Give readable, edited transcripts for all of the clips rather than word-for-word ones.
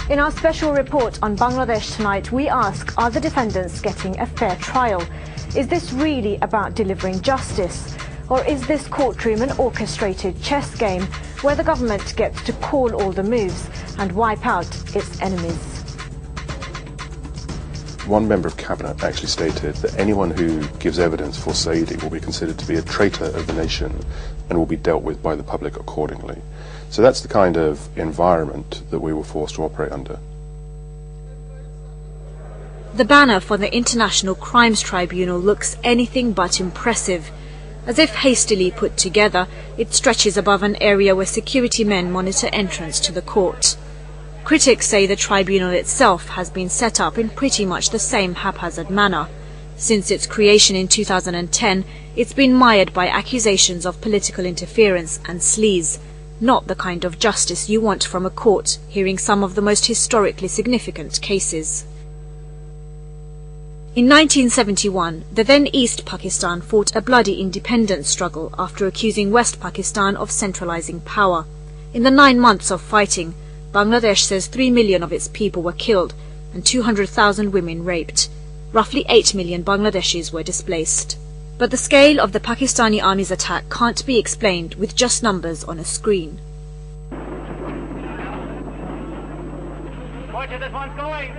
In our special report on Bangladesh tonight, we ask, are the defendants getting a fair trial? Is this really about delivering justice? Or is this courtroom an orchestrated chess game where the government gets to call all the moves and wipe out its enemies? One member of cabinet actually stated that anyone who gives evidence for Saidi will be considered to be a traitor of the nation and will be dealt with by the public accordingly. So that's the kind of environment that we were forced to operate under. The banner for the International Crimes Tribunal looks anything but impressive. As if hastily put together, it stretches above an area where security men monitor entrance to the court. Critics say the tribunal itself has been set up in pretty much the same haphazard manner. Since its creation in 2010, it's been mired by accusations of political interference and sleaze, not the kind of justice you want from a court hearing some of the most historically significant cases. In 1971, the then East Pakistan fought a bloody independence struggle after accusing West Pakistan of centralizing power. In the 9 months of fighting, Bangladesh says 3 million of its people were killed and 200,000 women raped. Roughly 8 million Bangladeshis were displaced. But the scale of the Pakistani army's attack can't be explained with just numbers on a screen. Watch it, this one's going!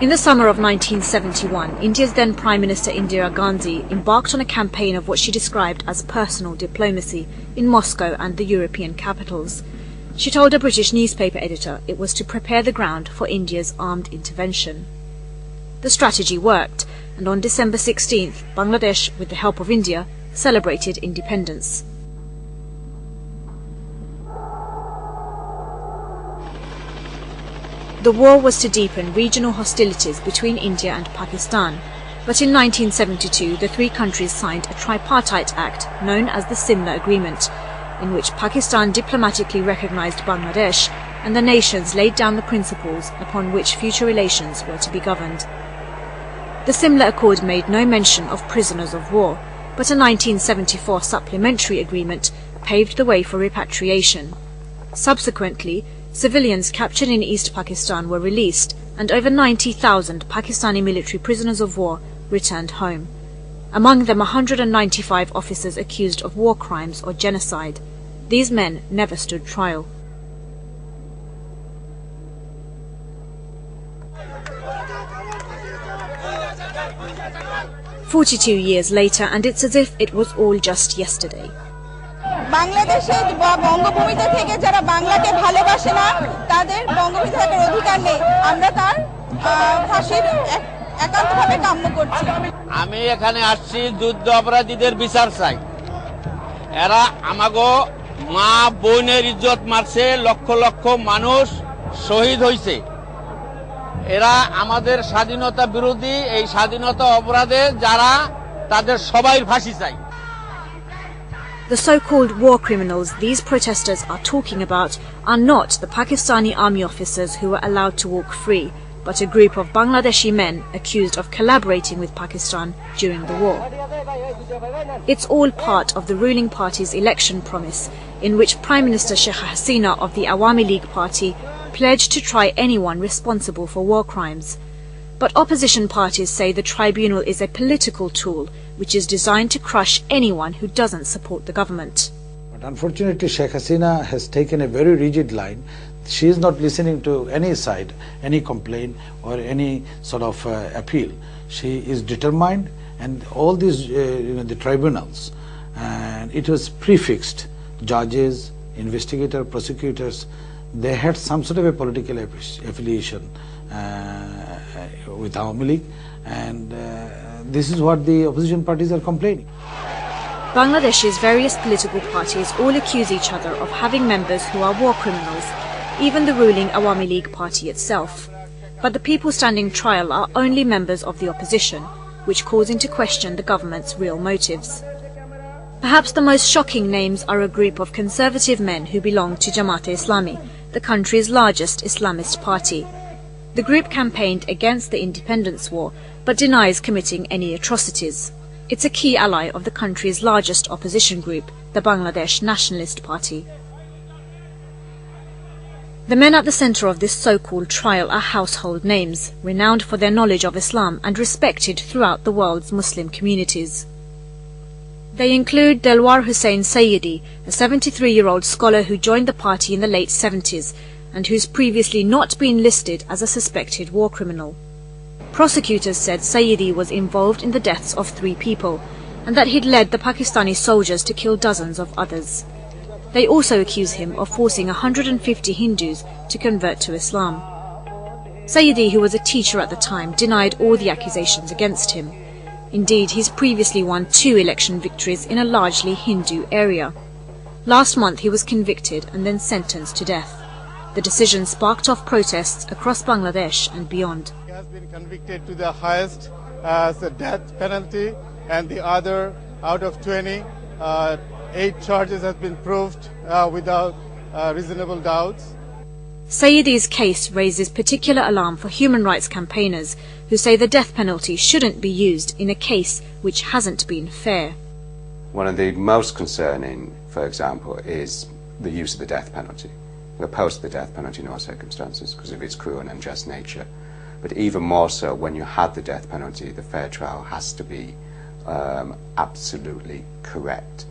In the summer of 1971, India's then Prime Minister Indira Gandhi embarked on a campaign of what she described as personal diplomacy in Moscow and the European capitals. She told a British newspaper editor it was to prepare the ground for India's armed intervention. The strategy worked, and on December 16th, Bangladesh, with the help of India, celebrated independence. The war was to deepen regional hostilities between India and Pakistan, but in 1972 the three countries signed a tripartite act known as the Simla Agreement, in which Pakistan diplomatically recognized Bangladesh and the nations laid down the principles upon which future relations were to be governed. The Simla Accord made no mention of prisoners of war, but a 1974 supplementary agreement paved the way for repatriation. Subsequently, civilians captured in East Pakistan were released, and over 90,000 Pakistani military prisoners of war returned home. Among them 195 officers accused of war crimes or genocide. These men never stood trial. "42 years later, and it's as if it was all just yesterday." বাংলাদেশে বঙ্গভূমিতে থেকে যারা বাংলাকে ভালোবাসে না তাদের বঙ্গভূমিতে থাকার অধিকার নেই, আমরা তার ফাঁসির একান্তভাবে কাম্য করছি। আমি এখানে আসছি যুদ্ধ অপরাধীদের বিচার চাই। এরা আমাগো মা বোনের ইজ্জত মারছে, লক্ষ লক্ষ মানুষ শহীদ হয়েছে। এরা আমাদের স্বাধীনতা বিরোধী, এই স্বাধীনতা অপরাধে যারা তাদের সবাইর ফাঁসি চাই। The so-called war criminals these protesters are talking about are not the Pakistani army officers who were allowed to walk free, but a group of Bangladeshi men accused of collaborating with Pakistan during the war. It's all part of the ruling party's election promise, in which Prime Minister Sheikh Hasina of the Awami League party pledged to try anyone responsible for war crimes. But opposition parties say the tribunal is a political tool which is designed to crush anyone who doesn't support the government. But unfortunately, Sheikh Hasina has taken a very rigid line. She is not listening to any side, any complaint or any sort of appeal. She is determined, and all these the tribunals, and it was prefixed. Judges, investigators, prosecutors, they had some sort of a political affiliation with Awami League, and this is what the opposition parties are complaining. Bangladesh's various political parties all accuse each other of having members who are war criminals, even the ruling Awami League party itself. But the people standing trial are only members of the opposition, which calls into question the government's real motives. Perhaps the most shocking names are a group of conservative men who belong to Jamaat-e-Islami, the country's largest Islamist party. The group campaigned against the independence war, but denies committing any atrocities. It's a key ally of the country's largest opposition group, the Bangladesh Nationalist Party. The men at the centre of this so-called trial are household names, renowned for their knowledge of Islam and respected throughout the world's Muslim communities. They include Delwar Hussain Sayyidi, a 73-year-old scholar who joined the party in the late 70s and who's previously not been listed as a suspected war criminal. Prosecutors said Sayyidi was involved in the deaths of 3 people and that he'd led the Pakistani soldiers to kill dozens of others. They also accuse him of forcing 150 Hindus to convert to Islam. Sayyidi, who was a teacher at the time, denied all the accusations against him. Indeed, he's previously won 2 election victories in a largely Hindu area. Last month he was convicted and then sentenced to death. The decision sparked off protests across Bangladesh and beyond. He has been convicted to the highest as a death penalty, and the other out of 20, 8 charges have been proved without reasonable doubts. Sayyidi's case raises particular alarm for human rights campaigners who say the death penalty shouldn't be used in a case which hasn't been fair. One of the most concerning, for example, is the use of the death penalty. We oppose the death penalty in all circumstances because of its cruel and unjust nature. But even more so, when you have the death penalty, the fair trial has to be absolutely correct.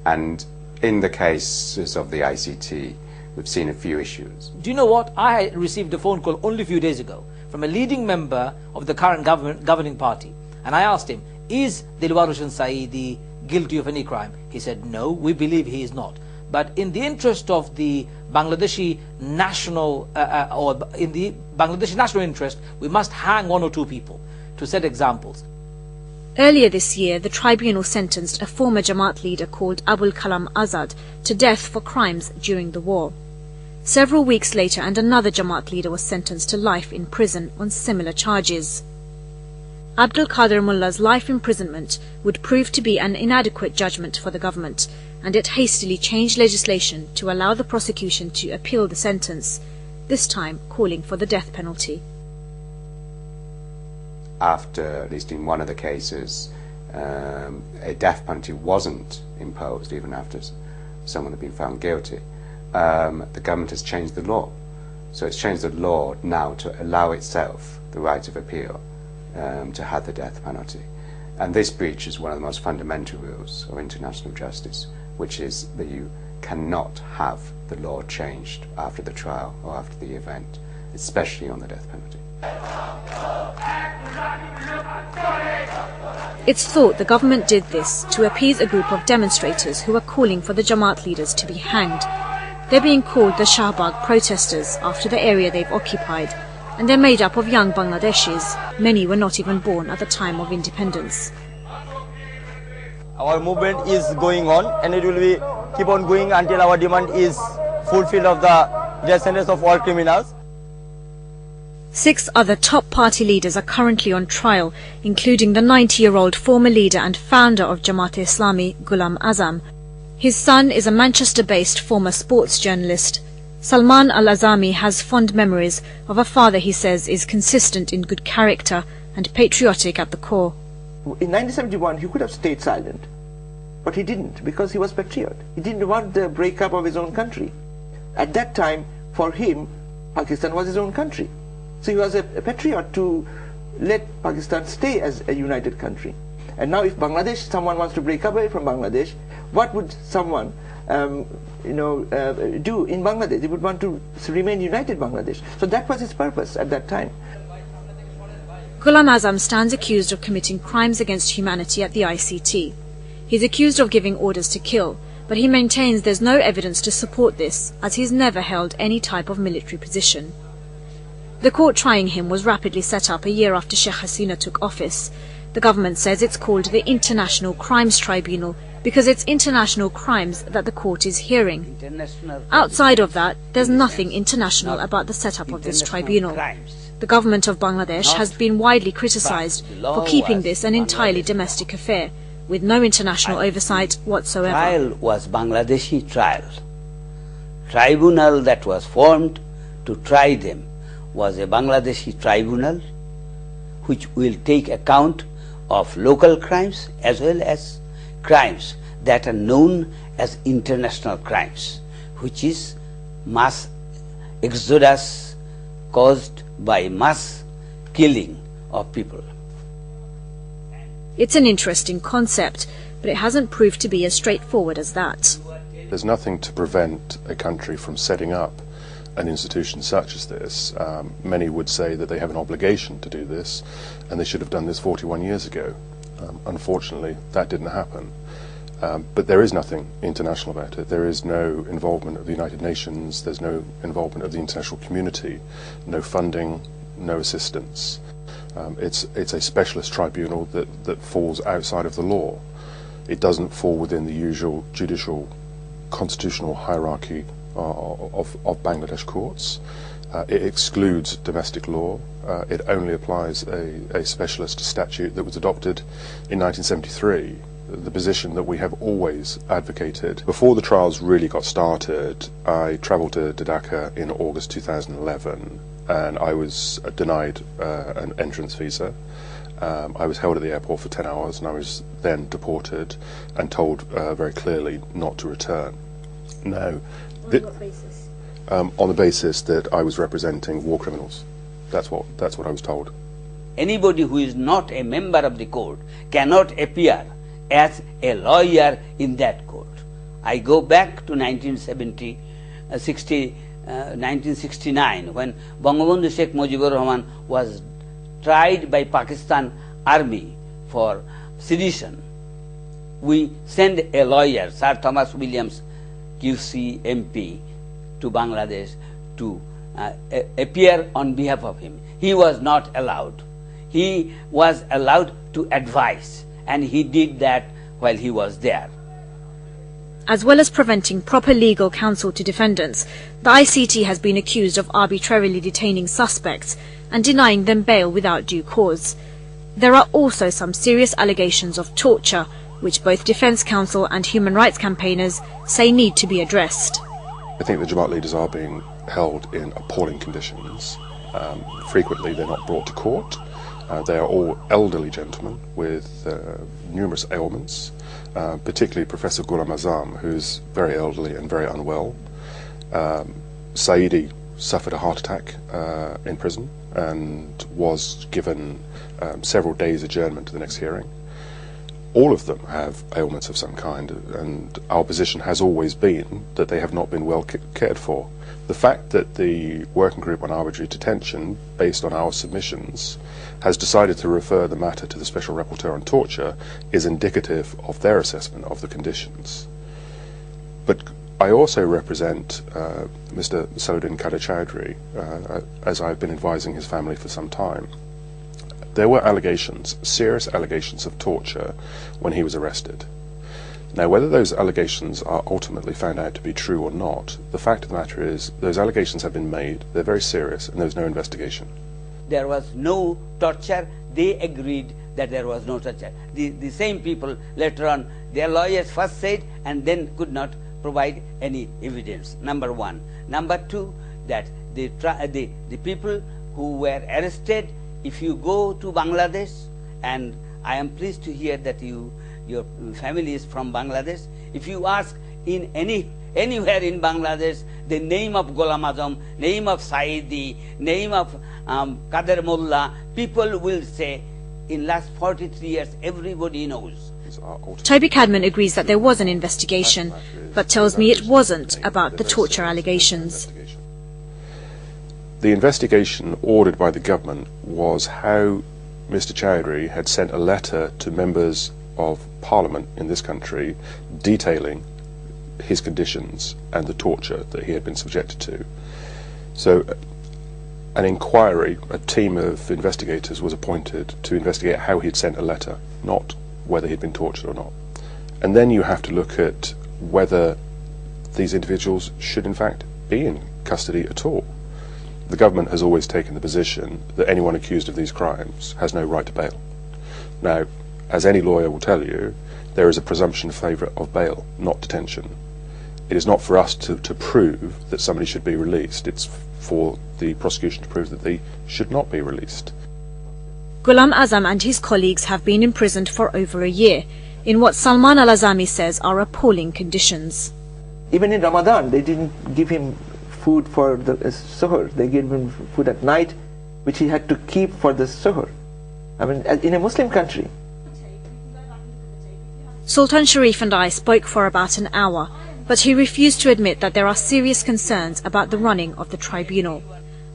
And in the cases of the ICT, we've seen a few issues. Do you know what? I received a phone call only a few days ago from a leading member of the current governing party. And I asked him, is Dilwar Hussain Sayyidi guilty of any crime? He said, no, we believe he is not. But in the interest of the Bangladeshi national, or in the Bangladeshi national interest, we must hang 1 or 2 people to set examples. Earlier this year, the tribunal sentenced a former Jamaat leader called Abul Kalam Azad to death for crimes during the war. Several weeks later, and another Jamaat leader was sentenced to life in prison on similar charges. Abdul Qadir Mullah's life imprisonment would prove to be an inadequate judgment for the government, and it hastily changed legislation to allow the prosecution to appeal the sentence, this time calling for the death penalty. After, at least in one of the cases, a death penalty wasn't imposed, even after someone had been found guilty, the government has changed the law. So it's changed the law now to allow itself the right of appeal to have the death penalty. And this breaches one of the most fundamental rules of international justice, which is that you cannot have the law changed after the trial or after the event, especially on the death penalty. It's thought the government did this to appease a group of demonstrators who are calling for the Jamaat leaders to be hanged. They're being called the Shahbag protesters after the area they've occupied, and they're made up of young Bangladeshis. Many were not even born at the time of independence. Our movement is going on, and it will be keep on going until our demand is fulfilled of the death sentence of all criminals. 6 other top party leaders are currently on trial, including the 90-year-old former leader and founder of Jamaat-e-Islami, Ghulam Azam. His son is a Manchester-based former sports journalist. Salman al-Azami has fond memories of a father he says is consistent in good character and patriotic at the core. In 1971, he could have stayed silent, but he didn't, because he was patriot. He didn't want the breakup of his own country. At that time, for him, Pakistan was his own country. So he was a patriot to let Pakistan stay as a united country. And now if Bangladesh, someone wants to break away from Bangladesh, what would someone do in Bangladesh? They would want to remain united Bangladesh. So that was his purpose at that time. Ghulam Azam stands accused of committing crimes against humanity at the ICT. He's accused of giving orders to kill, but he maintains there's no evidence to support this, as he's never held any type of military position. The court trying him was rapidly set up a year after Sheikh Hasina took office. The government says it's called the International Crimes Tribunal because it's international crimes that the court is hearing. Outside of that, there's nothing international about the setup of this tribunal. The government of Bangladesh has been widely criticized for keeping this an entirely domestic affair, with no international oversight whatsoever. Trial was Bangladeshi trial. Tribunal that was formed to try them was a Bangladeshi tribunal which will take account of local crimes as well as crimes that are known as international crimes, which is mass exodus caused by mass killing of people. It's an interesting concept, but it hasn't proved to be as straightforward as that. There's nothing to prevent a country from setting up an institution such as this. Many would say that they have an obligation to do this, and they should have done this 41 years ago. Unfortunately, that didn't happen. But there is nothing international about it. There is no involvement of the United Nations, there's no involvement of the international community, no funding, no assistance. It's a specialist tribunal that falls outside of the law. It doesn't fall within the usual judicial constitutional hierarchy of Bangladesh courts. It excludes domestic law. It only applies a specialist statute that was adopted in 1973, the position that we have always advocated. Before the trials really got started, I travelled to Dhaka in August 2011, and I was denied an entrance visa. I was held at the airport for 10 hours, and I was then deported and told very clearly not to return. Now, on what basis? On the basis that I was representing war criminals. That's what I was told. Anybody who is not a member of the court cannot appear as a lawyer in that court. I go back to 1969 when Bangabandhu Sheikh Mujibur Rahman was tried by Pakistan Army for sedition. We sent a lawyer, Sir Thomas Williams, QC MP, to Bangladesh to appear on behalf of him. He was not allowed. He was allowed to advise, and he did that while he was there. As well as preventing proper legal counsel to defendants, the ICT has been accused of arbitrarily detaining suspects and denying them bail without due cause. There are also some serious allegations of torture, which both Defence Counsel and human rights campaigners say need to be addressed. I think the Jamaat leaders are being held in appalling conditions. Frequently they're not brought to court. They are all elderly gentlemen with numerous ailments, particularly Professor Ghulam Azam, who's very elderly and very unwell. Saidi suffered a heart attack in prison and was given several days adjournment to the next hearing. All of them have ailments of some kind, and our position has always been that they have not been well cared for. The fact that the Working Group on Arbitrary Detention, based on our submissions, has decided to refer the matter to the Special Rapporteur on Torture is indicative of their assessment of the conditions. But I also represent Mr. Saluddin Kader Chowdhury, as I've been advising his family for some time. There were allegations, serious allegations of torture when he was arrested. Now, whether those allegations are ultimately found out to be true or not, the fact of the matter is those allegations have been made, they're very serious, and there's no investigation. There was no torture. They agreed that there was no torture. The same people later on, their lawyers first said and then could not provide any evidence, number one. Number two, that the people who were arrested, if you go to Bangladesh, and I am pleased to hear that your family is from Bangladesh, if you ask in anywhere in Bangladesh the name of Ghulam Azam, name of Saidi, name of Kader Mullah, people will say in last 43 years everybody knows. Toby Cadman agrees that there was an investigation, but tells me it wasn't about the torture allegations. The investigation ordered by the government was how Mr. Chowdhury had sent a letter to members of Parliament in this country detailing his conditions and the torture that he had been subjected to. So an inquiry, a team of investigators was appointed to investigate how he'd sent a letter, not whether he'd been tortured or not. And then you have to look at whether these individuals should in fact be in custody at all. The government has always taken the position that anyone accused of these crimes has no right to bail. Now, as any lawyer will tell you, there is a presumption in favour of bail, not detention. It is not for us to prove that somebody should be released. It's for the prosecution to prove that they should not be released. Ghulam Azam and his colleagues have been imprisoned for over a year, in what Salman al-Azami says are appalling conditions. Even in Ramadan, they didn't give him food for the suhoor. They gave him food at night, which he had to keep for the suhoor. I mean, in a Muslim country. Sultan Sharif and I spoke for about an hour, but he refused to admit that there are serious concerns about the running of the tribunal.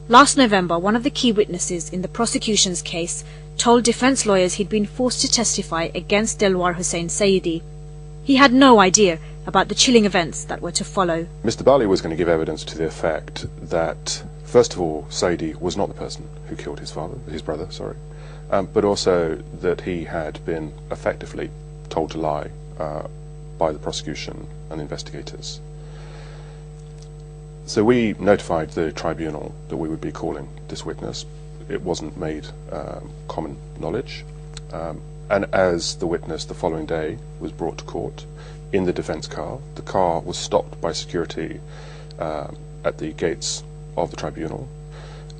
Last November, one of the key witnesses in the prosecution's case told defense lawyers he'd been forced to testify against Delwar Hussain Sayyidi. He had no idea about the chilling events that were to follow. Mr. Bali was going to give evidence to the effect that, first of all, Sayyidi was not the person who killed his brother, but also that he had been effectively told to lie by the prosecution and investigators. So we notified the tribunal that we would be calling this witness. It wasn't made common knowledge. And as the witness the following day was brought to court in the defense car, the car was stopped by security at the gates of the tribunal,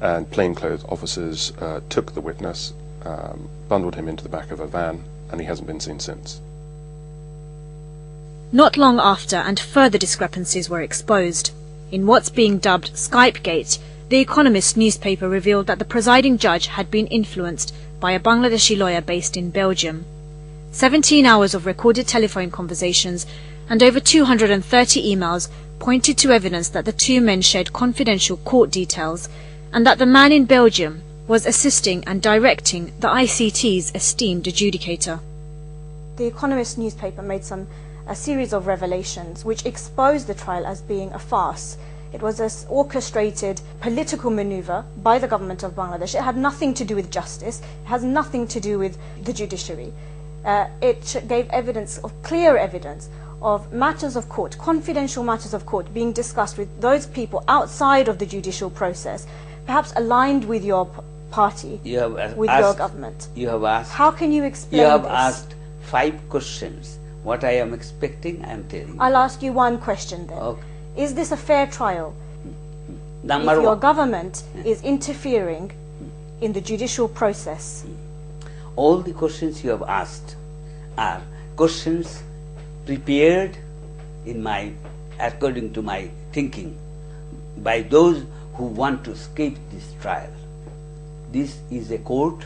and plainclothes officers took the witness, bundled him into the back of a van, and he hasn't been seen since. Not long after, and further discrepancies were exposed. In what's being dubbed Skypegate, The Economist newspaper revealed that the presiding judge had been influenced by a Bangladeshi lawyer based in Belgium. 17 hours of recorded telephone conversations and over 230 emails pointed to evidence that the two men shared confidential court details and that the man in Belgium was assisting and directing the ICT's esteemed adjudicator. The Economist newspaper made a series of revelations which exposed the trial as being a farce. It was an orchestrated political maneuver by the government of Bangladesh. It had nothing to do with justice. It has nothing to do with the judiciary. It gave clear evidence of matters of court, confidential matters of court, being discussed with those people outside of the judicial process, perhaps aligned with your party, with your government. You have asked. How can you explain this? You have this? asked 5 questions. What I am expecting, I am telling you. I'll ask you one question then. Okay. Is this a fair trial? Number if your one. government is interfering in the judicial process. All the questions you have asked are questions prepared according to my thinking, by those who want to escape this trial. This is a court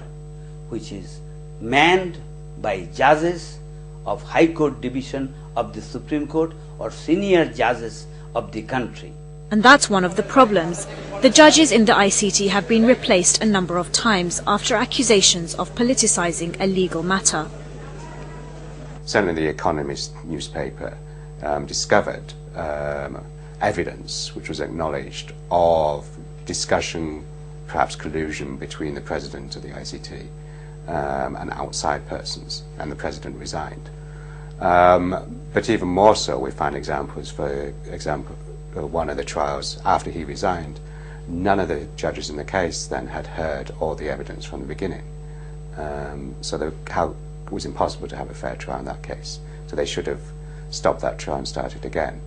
which is manned by judges of High Court Division of the Supreme Court or senior judges of the country. And that's one of the problems. The judges in the ICT have been replaced a number of times after accusations of politicizing a legal matter. Certainly the Economist newspaper discovered evidence which was acknowledged of discussion, perhaps collusion between the president of the ICT and outside persons, and the president resigned. But even more so, we find examples, for example, one of the trials after he resigned, none of the judges in the case then had heard all the evidence from the beginning. So it was impossible to have a fair trial in that case. So they should have stopped that trial and started again.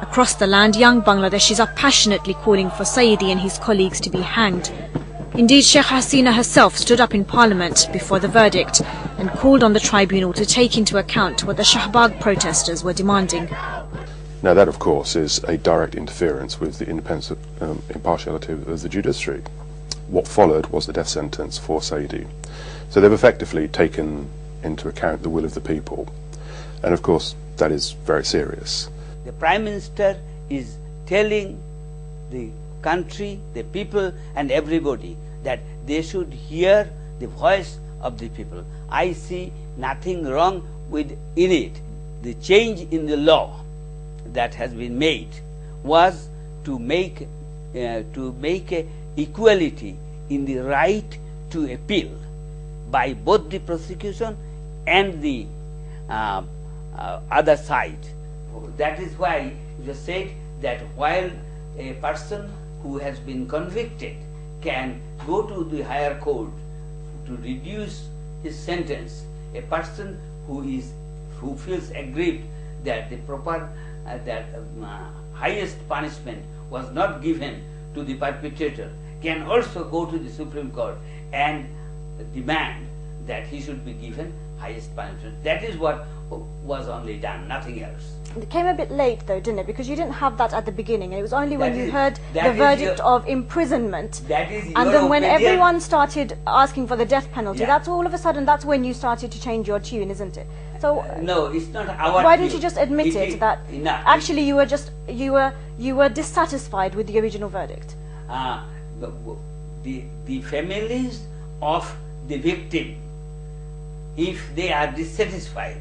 Across the land, young Bangladeshis are passionately calling for Sayyidi and his colleagues to be hanged. Indeed, Sheikh Hasina herself stood up in Parliament before the verdict and called on the tribunal to take into account what the Shahbag protesters were demanding. Now that, of course, is a direct interference with the independence impartiality of the judiciary. What followed was the death sentence for Sayyidi. So they've effectively taken into account the will of the people. And of course, that is very serious. The Prime Minister is telling the country, the people and everybody that they should hear the voice of the people. I see nothing wrong in it. The change in the law that has been made was to make equality in the right to appeal by both the prosecution and the other side. That is why you said that while a person who has been convicted can go to the higher court to reduce his sentence, a person who feels aggrieved that the proper highest punishment was not given to the perpetrator can also go to the Supreme Court and demand that he should be given highest punishment. That is what was only done, nothing else. It came a bit late though, didn't it? Because you didn't have that at the beginning. It was only when you heard the that is verdict your- of imprisonment. That is And your then when opinion. everyone started asking for the death penalty, Yeah. that's all of a sudden, that's when you started to change your tune, isn't it? So No, it's not our why didn't view. you just admit It it is- that no, actually you were dissatisfied with the original verdict? the families of the victim, if they are dissatisfied,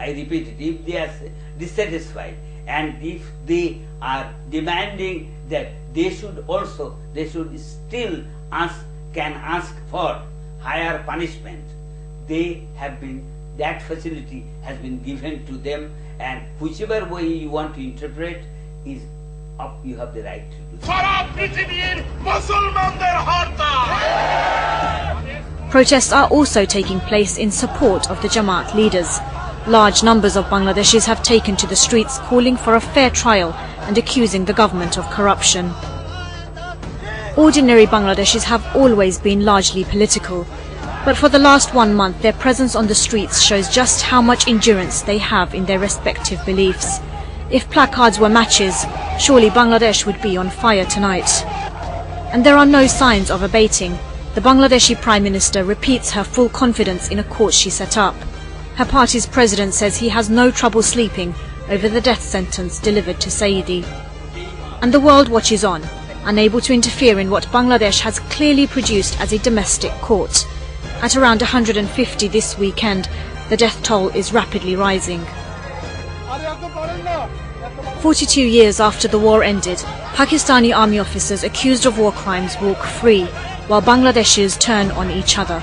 I repeat it, if they are dissatisfied and if they are demanding that they should still can ask for higher punishment, that facility has been given to them, and whichever way you want to interpret is up, you have the right to do so. Protests are also taking place in support of the Jamaat leaders. Large numbers of Bangladeshis have taken to the streets calling for a fair trial and accusing the government of corruption. Ordinary Bangladeshis have always been largely political, but for the last 1 month their presence on the streets shows just how much endurance they have in their respective beliefs. If placards were matches, surely Bangladesh would be on fire tonight. And there are no signs of abating. The Bangladeshi Prime Minister repeats her full confidence in a court she set up. Her party's president says he has no trouble sleeping over the death sentence delivered to Saidi. And the world watches on, unable to interfere in what Bangladesh has clearly produced as a domestic court. At around 150 this weekend, the death toll is rapidly rising. 42 years after the war ended, Pakistani army officers accused of war crimes walk free, while Bangladeshis turn on each other.